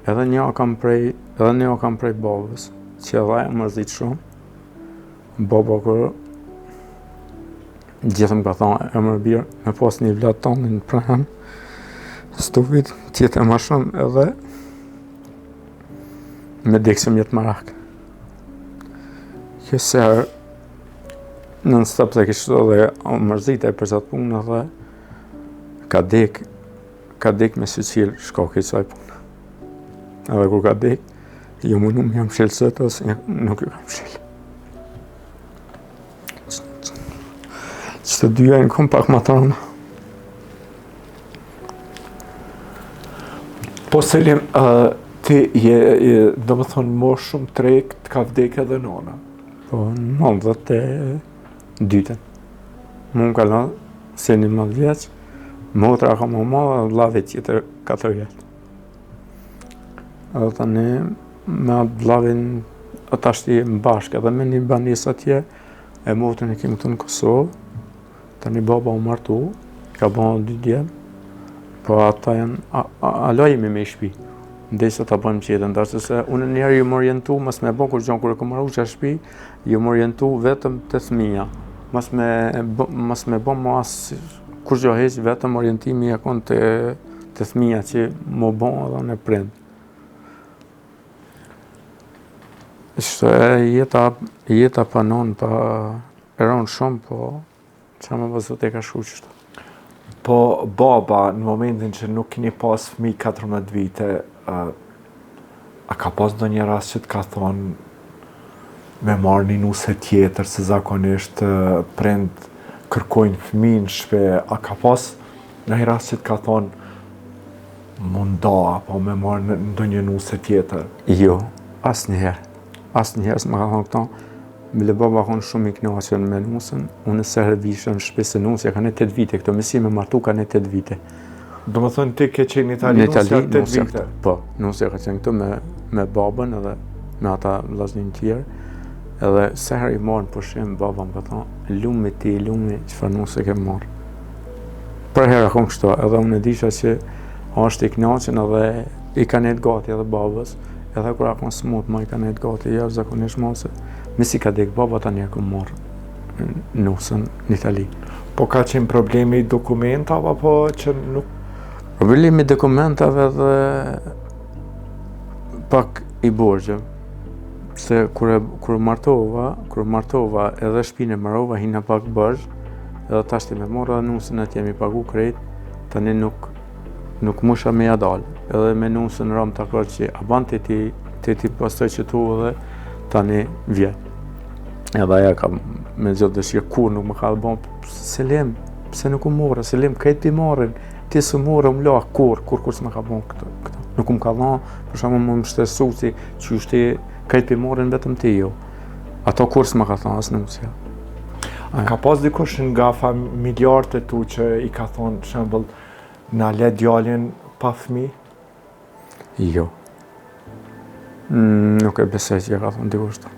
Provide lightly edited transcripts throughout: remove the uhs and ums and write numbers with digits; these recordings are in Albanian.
Edhe një kam prej babës, që edhe e mërzit shumë. Baba kur gjithëm ka thonë e mërë birë me pas një vlad tonin pranë stufit, tjetë e ma shumë edhe me deksim jetë marak. Kësër në stop të kishtë edhe mërzit e për qatë punë edhe ka dek me syqil shkoki qaj punë. Edhe kur ka dek, jo mu nuk jam shilë sëtë ose nuk ju kam shilë. Që të dyja në kom pak ma tërna. Po Selim, ti do më thonë më shumë trek të ka vdek edhe nona? Po, 92. Më ka lënë se 11 vjeç, motra ka më madhe dhe vllavi tjetër 4 vjeç. Edhe tani me atë vllavin ata shtim bashkë edhe me një banesë atje, e motrën e kemi këtu në Kosovë. Tani baba u martu, ka bënë 2 djem, po ata janë alojemi me i shpi. Ndesë ta bëjmë qetën, dashë se unë njerë ju më orientu, mas me bo kur gjonë, kur e kom marru që shpi, ju më orientu vetëm të thmija. Mas me bo më asë kur gjo heq, vetëm orientimi e konë të thmija që më bo edhe në prind. Ishte jeta panon, pa eron shumë, po që më vëzët e ka shku qështu. Po baba, në momentin që nuk keni pas fëmijë 14 vite, a ka pas do një rast që të ka thonë me marrë një nuse tjetër, se zakonisht prind kërkojnë fëmijë në shpe, a ka pas në një rast që të ka thonë munda, apo me marrë në një nuse tjetër? Jo, asë njëherë s'ma ka thonë këto. Bile baba konë shumë i knaqen me nusën, unë se herë në shpe se nusja ka në 8 vite, këto mesi me martu ka në 8 vite. Do më thënë ti ke qenë në Itali nusja 8 vite? Po, nusja ka qenë këtu me babën edhe me ata vllaznin tjerë, edhe se herë i marrën pushim, baba më ka thonë, lumi çfarë nuse ke marrë. Për herë akon kështu, edhe unë e disha që është i knaqen edhe i ka net gati edhe babës, edhe kur akon smut ma i ka net gati, jashtë zakonisht mose. Mesi ka dek baba tani e ku morë nusën në Itali. Po ka qenë problemi i dokumentave, apo që nuk? Problemi i dokumentave dhe pak i borgjëm. Se kur martova edhe shpinë e marrova, hina pak bërgjë, edhe tashti me morë edhe nusën e t'jemi pagu krejt, tani nuk musha me jadal. Edhe me nusën ram të akor që a ban të ti pastaj që tu edhe tani vjen. Edhe aja ka me gjithë dëshirë kur nuk më ka bon, Selim, pse nuk u morë, Selim, krejt pi morën, ti së morë, më la, kur s'me ka bon këto. Nuk më ka dhon, për shkakun më shtresu si që shti krejt pi morën vetëm ti jo. Ato kur s'me ka thonë asë nusja. Ka pas dikush nga familjarët e tu që i ka thonë, shembull, na le djalin pa fëmijë? Jo. Nuk e besoj që ka thonë dikush të.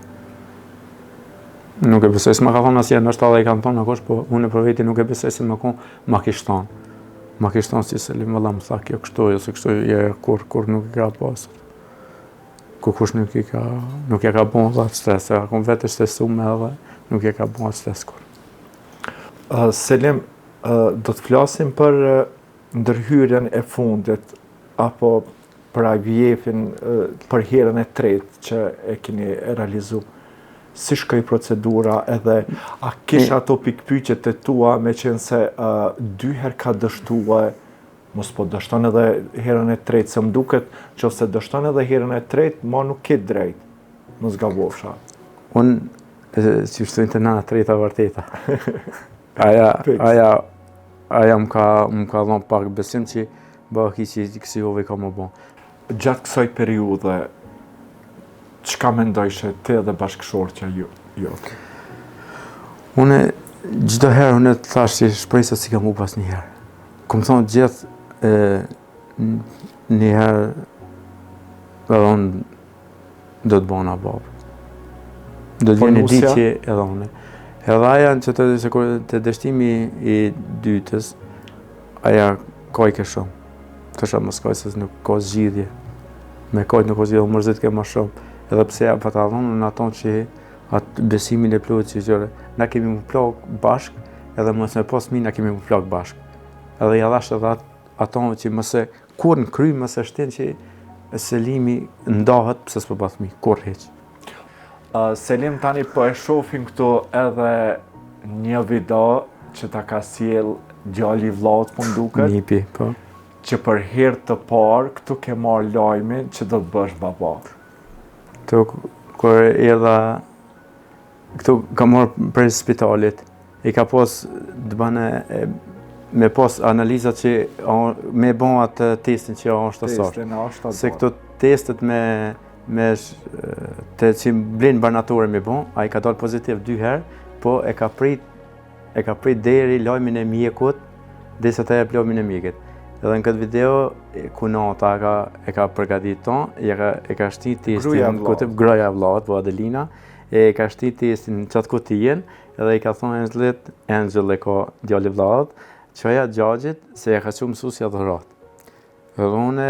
Nuk e besoj, s'ma ka thonë asje, nështë edhe i kanë thonë akosh, po unë për veti nuk e besoj se ma kishtë thonë. Ma kishtë thonë si Selim, valla më tha kjo kështu, ose kështu, kur nuk i ka pasur. Kur kush nuk i ka bon dhe atë stres, se akon vetë stresu me edhe nuk i ka bon atë stres kur. Selim, do të flasim për ndërhyrjen e fundit, apo për IVF-in për herën e tretë që e keni realizu. Si shkoj procedura edhe a kish ato pikpyqjet e tua me qenë se 2 herë ka dështuar, mos po dështon edhe herën e tretë, se më duket që ose dështon edhe herën e tretë, ma nuk ke drejt, mos gabofsha. Unë, që shtojnë të na treta vërteta. Aja më ka dhënë pak besim që bëki që kësi jove ka më bon. Gjatë kësaj periudhe, çka mendojshe ti dhe bashkëshortja jote? Unë çdo herë unë të thash që shpresoj se si kam u pas një herë. Kom thonë gjithë një herë edhe unë do të bona babë. Do të vjen një ditë që edhe unë. Edhe aja që të dështimi i dytës, aja ka i ke shumë. Të shumë më skaj se nuk ka zgjidhje. me kajtë nuk o zhjellë mërzit ke ma shumë. Edhe pse ja pa ta dhonë në aton që atë besimin e plot që gjore. Na kemi mu plak bashk, edhe mos me pas mi na kemi mu plak bashk. Edhe ja dhash edhe aton që mëse kur në kry mëse shtin që Selimi ndahet pse s'po pas mi, kur heq. Selim, tani po e shohim këtu edhe një video që ta ka sjell djali i vllaut po nduket. Nipi, po. Që për herë të parë këtu ke marrë lajmin që do të bësh baba. Këtu kur erdha këtu ka marrë prej spitalit. I ka pas të bane me pas analizat që me bon atë testin që është asar. Se këto testet me të që blinë barnatore me bon, a i ka dalë pozitiv 2 herë, po e ka prit deri lajmin e mjekut, dhe se të jep lajmin e mjekit. Edhe në këtë video, ku nata e ka përgatit ton, e ka shti testin, gruaja e vllaut, po Adelina, e ka shti testin qatë kutijen, edhe i ka thonë Angel e ka djali vllaut, qoja gjagjit se e ka që mësusja dhurat. Edhe une,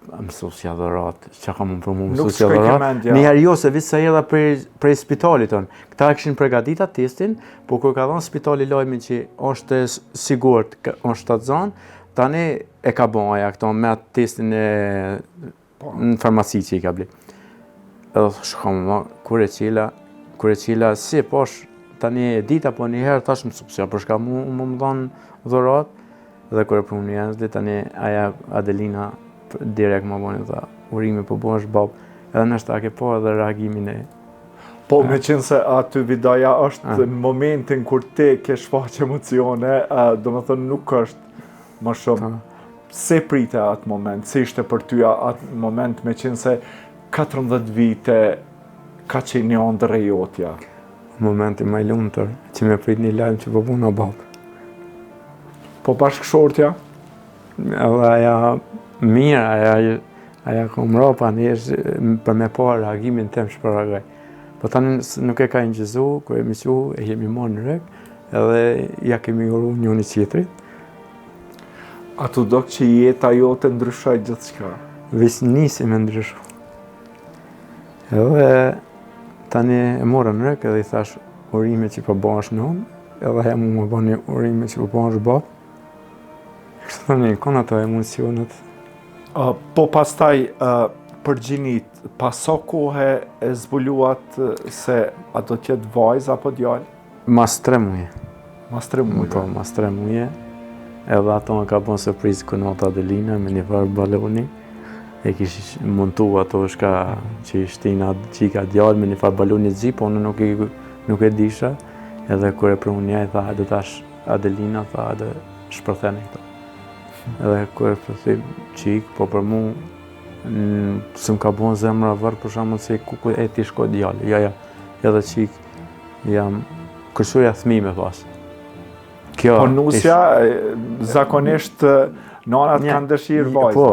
mësusja dhurat, që ka më për mu mësusja dhurat? Njëherë jo, se visë sa edha prej spitalit tonë. Këta këshin përgatita testin, po kur ka dhonë spitali lajmin që është sigurt, është shtatzan, tani e ka bon aja këto me atë testin në farmaci që i ka bli. Edhe shkam, kur e qila, si posh, tani dita po njëherë tash mësusja, përshka mu më dhonë dhurat, dhe kërë për unë janë, tani aja Adelina direkt më boni dhe urime po bo është bab, edhe nështë a ke po edhe reagimin e... Po, me qenë se aty videoja është momentin kur ti ke shfaq emocione, do më thënë nuk është më shumë. Se prite atë moment, se ishte për ty atë moment me qenë se 14 vite ka që një ndër e jotja? Momenti më i lumtur, që me prit një lajm që po puna bab. Po bashkëshortja? Edhe aja mirë, aja kom ropa njështë për me po reagimin tem që për reagaj. Po tani nuk e ka ingjëzu, kër e miqu e jemi marrë në rek, edhe ja kemi uru njëni qitrit. A tu do që jeta jote ndryshoj gjithë qka? Vis nisi me ndryshu. Edhe tani e morën në rek edhe i thash urime që po bash në unë, edhe ja mu më bani urime që po bash bab. Kështë të një, kona të emocionet. Po pastaj për gjinit, paso kohë e zbuluat se a do tjetë vajzë apo djallë? Mas 3 muje. Mas 3 muje? Po, mas 3 muje. Edhe ato më ka bon surprizë kënata Adelina me një farë baloni. E kish montu ato shka që i shtina qika djallë me një farë baloni të zi, po unë nuk e disha. Edhe kër e për unë njaj, tha, edhe tash Adelina, tha, edhe shpërthene këto. Edhe kër e përthim qik, po për mu, së më ka bon zemra vërë, për shamë se kuku e ti shko djallë. Ja, edhe qik, jam këshuja thmime pas. Po nusja, zakonisht, nanat kanë dëshirë vajzë. Po,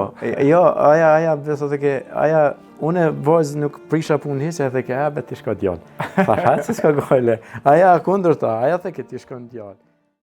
jo, aja, une vajzë nuk prisha punë hisë, e the ke beti shko djallë. Tha, hajtë se s'ka gojle. Aja kundër ta, aja the ke ti shko djallë.